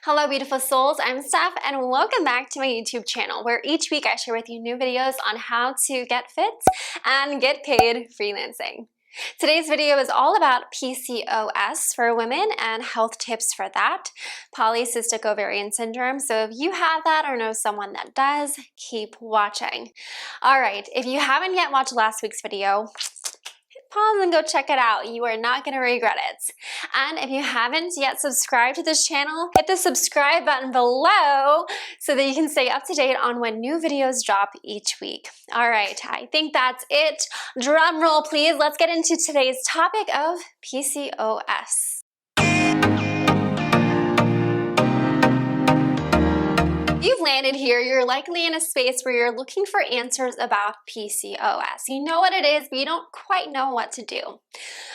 Hello beautiful souls, I'm Steph and welcome back to my YouTube channel where each week I share with you new videos on how to get fit and get paid freelancing. Today's video is all about PCOS for women and health tips for that, polycystic ovarian syndrome. So if you have that or know someone that does, keep watching. All right, if you haven't yet watched last week's video, pause and go check it out. You are not going to regret it. And if you haven't yet subscribed to this channel, hit the subscribe button below so that you can stay up to date on when new videos drop each week. All right, I think that's it. Drum roll, please. Let's get into today's topic of PCOS. If you've landed here, you're likely in a space where you're looking for answers about PCOS. You know what it is, but you don't quite know what to do.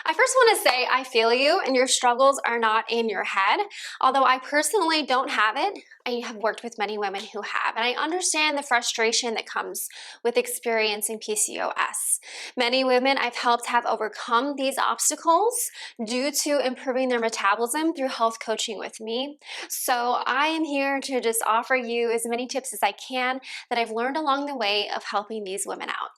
I first want to say I feel you and your struggles are not in your head. Although I personally don't have it, I have worked with many women who have, and I understand the frustration that comes with experiencing PCOS. Many women I've helped have overcome these obstacles due to improving their metabolism through health coaching with me. So I am here to just offer you as many tips as I can that I've learned along the way of helping these women out.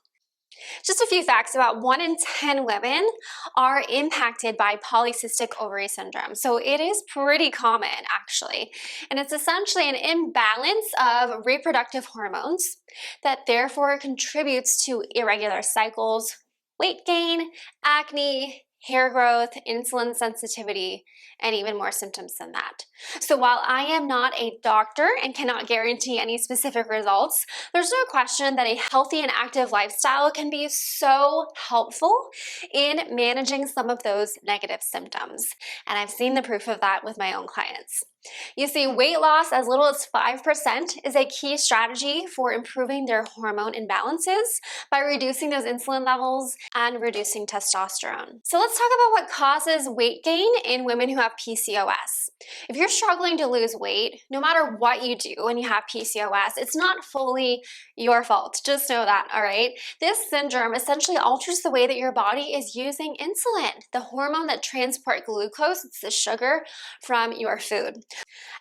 Just a few facts: about 1 in 10 women are impacted by polycystic ovary syndrome. So it is pretty common actually. And it's essentially an imbalance of reproductive hormones that therefore contributes to irregular cycles, weight gain, acne, hair growth, insulin sensitivity, and even more symptoms than that. So while I am not a doctor and cannot guarantee any specific results, there's no question that a healthy and active lifestyle can be so helpful in managing some of those negative symptoms. And I've seen the proof of that with my own clients. You see, weight loss as little as 5% is a key strategy for improving their hormone imbalances by reducing those insulin levels and reducing testosterone. So let's talk about what causes weight gain in women who have PCOS. If you're struggling to lose weight, no matter what you do when you have PCOS, it's not fully your fault. Just know that, all right? This syndrome essentially alters the way that your body is using insulin, the hormone that transports glucose, it's the sugar, from your food.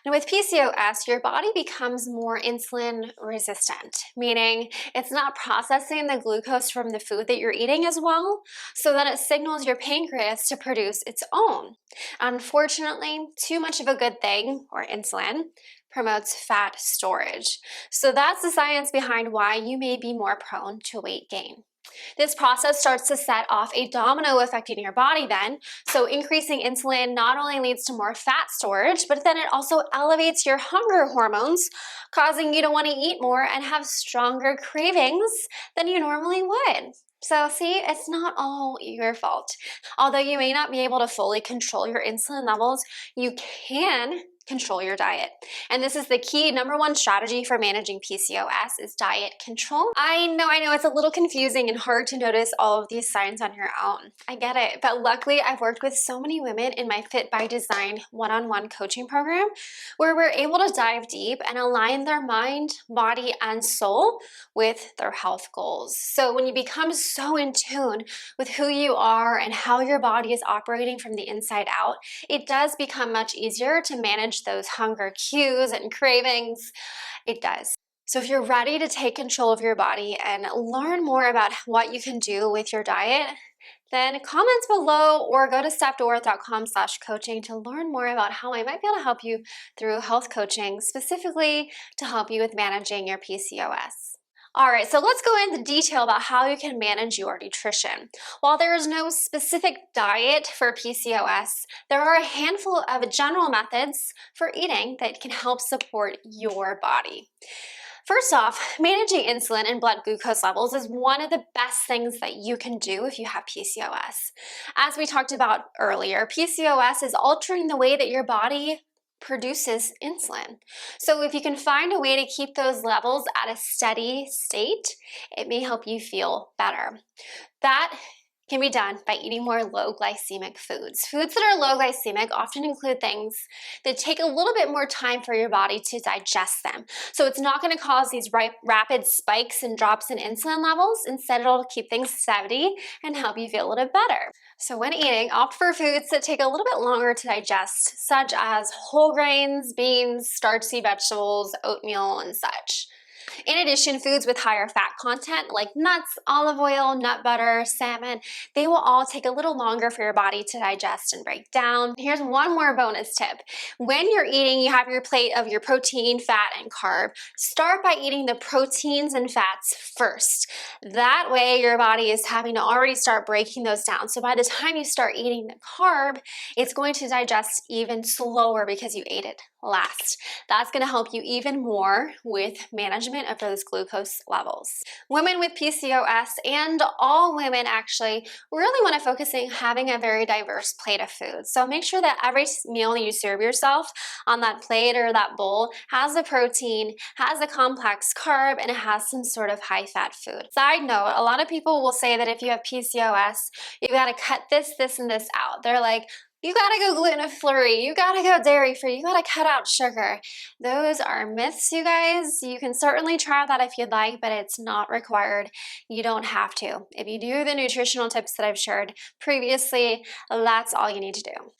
And with PCOS, your body becomes more insulin resistant, meaning it's not processing the glucose from the food that you're eating as well, so that it signals your pancreas to produce its own. Unfortunately, too much of a good thing, or insulin, promotes fat storage. So that's the science behind why you may be more prone to weight gain. This process starts to set off a domino effect in your body then. So increasing insulin not only leads to more fat storage, but then it also elevates your hunger hormones, causing you to want to eat more and have stronger cravings than you normally would. So see, it's not all your fault. Although you may not be able to fully control your insulin levels, you can control your diet. And this is the key #1 strategy for managing PCOS is diet control. I know it's a little confusing and hard to notice all of these signs on your own. I get it, but luckily I've worked with so many women in my Fit by Design one-on-one coaching program where we're able to dive deep and align their mind, body, and soul with their health goals. So when you become so in tune with who you are and how your body is operating from the inside out, it does become much easier to manage those hunger cues and cravings. It does. So if you're ready to take control of your body and learn more about what you can do with your diet, then comment below or go to stephdoworth.com/coaching to learn more about how I might be able to help you through health coaching, specifically to help you with managing your PCOS. All right, so let's go into detail about how you can manage your nutrition. While there is no specific diet for PCOS, there are a handful of general methods for eating that can help support your body. First off, managing insulin and blood glucose levels is one of the best things that you can do if you have PCOS. As we talked about earlier, PCOS is altering the way that your body produces insulin. So if you can find a way to keep those levels at a steady state, it may help you feel better. That can be done by eating more low glycemic foods. Foods that are low glycemic often include things that take a little bit more time for your body to digest them. So it's not going to cause these rapid spikes and drops in insulin levels. Instead, it'll keep things steady and help you feel a little bit better. So when eating, opt for foods that take a little bit longer to digest, such as whole grains, beans, starchy vegetables, oatmeal, and such. In addition, foods with higher fat content like nuts, olive oil, nut butter, salmon, they will all take a little longer for your body to digest and break down. Here's one more bonus tip. When you're eating, you have your plate of your protein, fat, and carb. Start by eating the proteins and fats first. That way, your body is having to already start breaking those down. So by the time you start eating the carb, it's going to digest even slower because you ate it last. That's going to help you even more with management of those glucose levels. Women with PCOS and all women actually really want to focus on having a very diverse plate of food. So make sure that every meal you serve yourself on that plate or that bowl has a protein, has a complex carb, and it has some sort of high fat food. Side note, a lot of people will say that if you have PCOS, you got to cut this, and this out. They're like, you gotta go gluten-free, you gotta go dairy-free, you gotta cut out sugar. Those are myths, you guys. You can certainly try that if you'd like, but it's not required. You don't have to. If you do the nutritional tips that I've shared previously, that's all you need to do.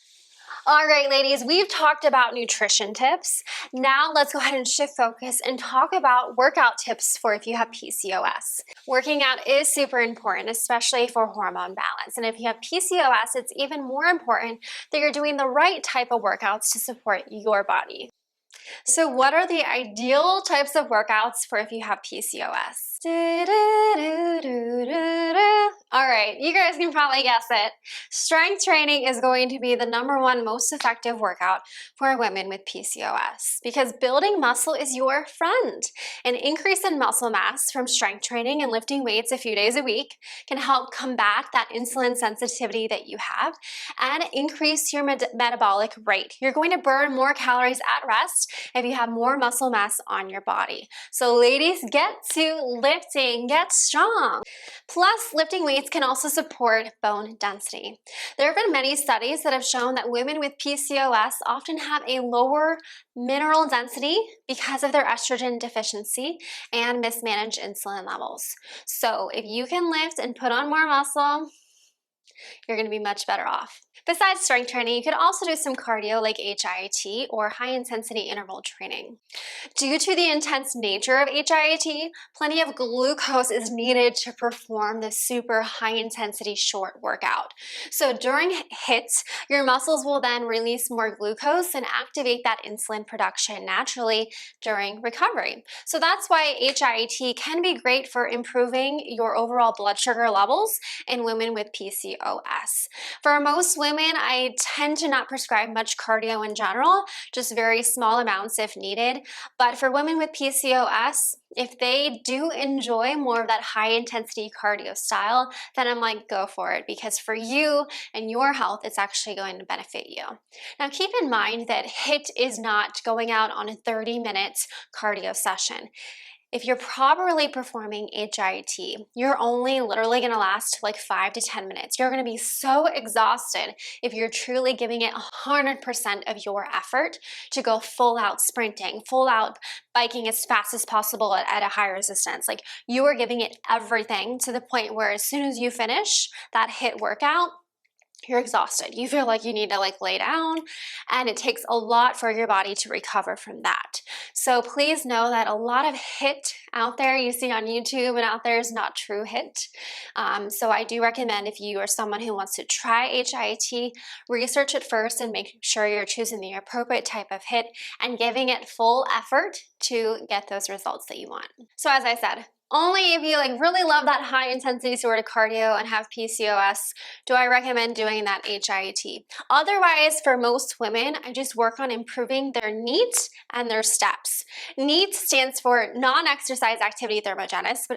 All right, ladies, we've talked about nutrition tips. Now let's go ahead and shift focus and talk about workout tips for if you have PCOS. Working out is super important, especially for hormone balance. And if you have PCOS, it's even more important that you're doing the right type of workouts to support your body. So what are the ideal types of workouts for if you have PCOS? All right, you guys can probably guess it. Strength training is going to be the #1 most effective workout for women with PCOS because building muscle is your friend. An increase in muscle mass from strength training and lifting weights a few days a week can help combat that insulin sensitivity that you have and increase your metabolic rate. You're going to burn more calories at rest if you have more muscle mass on your body. So ladies, get to lifting, get strong. Plus, lifting weights can also support bone density. There have been many studies that have shown that women with PCOS often have a lower mineral density because of their estrogen deficiency and mismanaged insulin levels. So if you can lift and put on more muscle, you're going to be much better off. Besides strength training, you could also do some cardio like HIIT or high intensity interval training. Due to the intense nature of HIIT, plenty of glucose is needed to perform the super high intensity short workout. So during HIIT, your muscles will then release more glucose and activate that insulin production naturally during recovery. So that's why HIIT can be great for improving your overall blood sugar levels in women with PCOS. For most women, I tend to not prescribe much cardio in general, just very small amounts if needed. But for women with PCOS, if they do enjoy more of that high intensity cardio style, then I'm like, go for it, because for you and your health, it's actually going to benefit you. Now keep in mind that HIIT is not going out on a 30-minute cardio session. If you're properly performing HIIT, you're only literally going to last like 5 to 10 minutes. You're going to be so exhausted if you're truly giving it 100% of your effort to go full out sprinting, full out biking as fast as possible at a high resistance. Like you are giving it everything to the point where as soon as you finish that HIIT workout, you're exhausted. You feel like you need to lay down, and it takes a lot for your body to recover from that. So please know that a lot of HIIT out there you see on YouTube and out there is not true HIIT. So I do recommend if you are someone who wants to try HIIT, research it first and make sure you're choosing the appropriate type of HIIT and giving it full effort to get those results that you want. So as I said, only if you really love that high intensity sort of cardio and have PCOS do I recommend doing that HIIT. Otherwise, for most women, I just work on improving their NEAT and their steps. NEAT stands for non-exercise activity thermogenesis,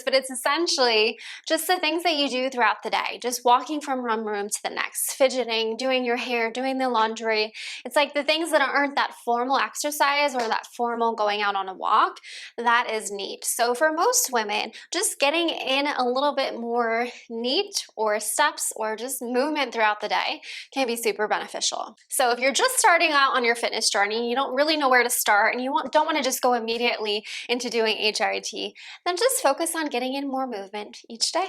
but it's essentially just the things that you do throughout the day, just walking from one room to the next, fidgeting, doing your hair, doing the laundry. It's like the things that aren't that formal exercise or that formal going out on a walk. walk, that is neat. So for most women, just getting in a little bit more neat or steps or just movement throughout the day can be super beneficial. So if you're just starting out on your fitness journey, you don't really know where to start, and you don't want to just go immediately into doing HRT, then just focus on getting in more movement each day.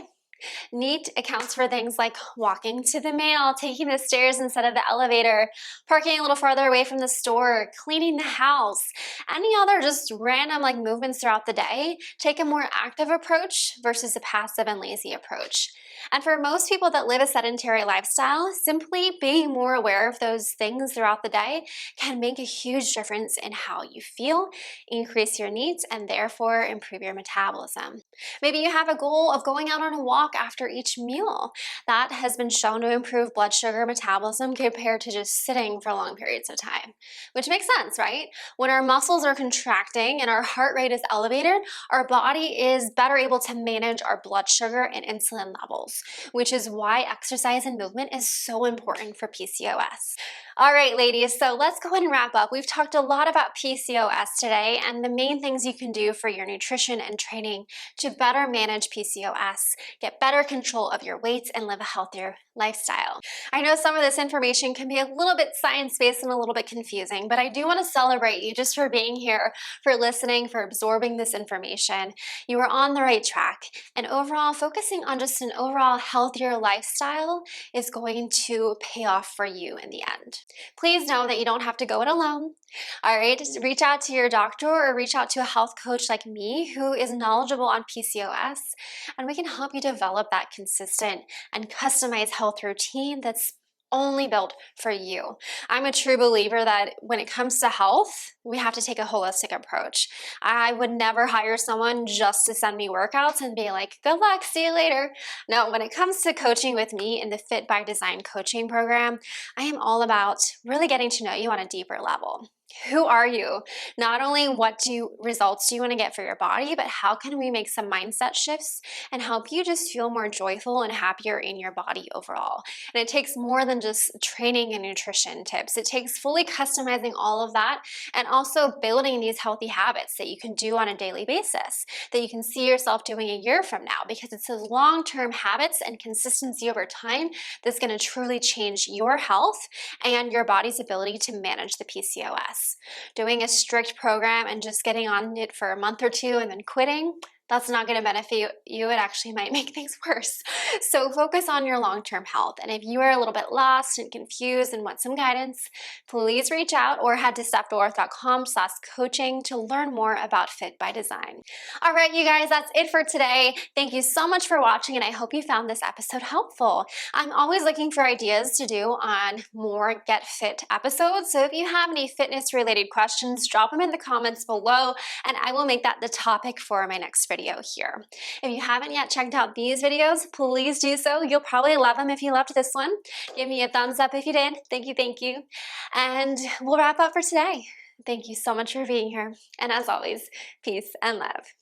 Neat accounts for things like walking to the mail, taking the stairs instead of the elevator, parking a little farther away from the store, cleaning the house, any other just random like movements throughout the day. Take a more active approach versus a passive and lazy approach. And for most people that live a sedentary lifestyle, simply being more aware of those things throughout the day can make a huge difference in how you feel, increase your needs, and therefore improve your metabolism. Maybe you have a goal of going out on a walk after each meal. That has been shown to improve blood sugar metabolism compared to just sitting for long periods of time, which makes sense, right? When our muscles are contracting and our heart rate is elevated, our body is better able to manage our blood sugar and insulin levels, which is why exercise and movement is so important for PCOS. All right, ladies, so let's go ahead and wrap up. We've talked a lot about PCOS today and the main things you can do for your nutrition and training to better manage PCOS, get better control of your weight, and live a healthier lifestyle. I know some of this information can be a little bit science-based and a little bit confusing, but I do want to celebrate you just for being here, for listening, for absorbing this information. You are on the right track, and overall, focusing on just an overall healthier lifestyle is going to pay off for you in the end. Please know that you don't have to go it alone. All right, just reach out to your doctor or reach out to a health coach like me who is knowledgeable on PCOS, and we can help you develop that consistent and customized health routine that's only built for you. I'm a true believer that when it comes to health, we have to take a holistic approach. I would never hire someone just to send me workouts and be like, good luck, see you later. No, when it comes to coaching with me in the Fit by Design coaching program, I am all about really getting to know you on a deeper level. Who are you? Not only what results do you want to get for your body, but how can we make some mindset shifts and help you just feel more joyful and happier in your body overall. And it takes more than just training and nutrition tips. It takes fully customizing all of that and also building these healthy habits that you can do on a daily basis, that you can see yourself doing a year from now, because it's those long-term habits and consistency over time that's going to truly change your health and your body's ability to manage the PCOS. Doing a strict program and just getting on it for a month or two and then quitting, that's not going to benefit you. It actually might make things worse. So focus on your long-term health. And if you are a little bit lost and confused and want some guidance, please reach out or head to stepdoorth.com/coaching to learn more about Fit by Design. All right, you guys, that's it for today. Thank you so much for watching, and I hope you found this episode helpful. I'm always looking for ideas to do on more Get Fit episodes. So if you have any fitness-related questions, drop them in the comments below, and I will make that the topic for my next video here. If you haven't yet checked out these videos, please do so. You'll probably love them if you loved this one. Give me a thumbs up if you did. Thank you, thank you. And we'll wrap up for today. Thank you so much for being here. And as always, peace and love.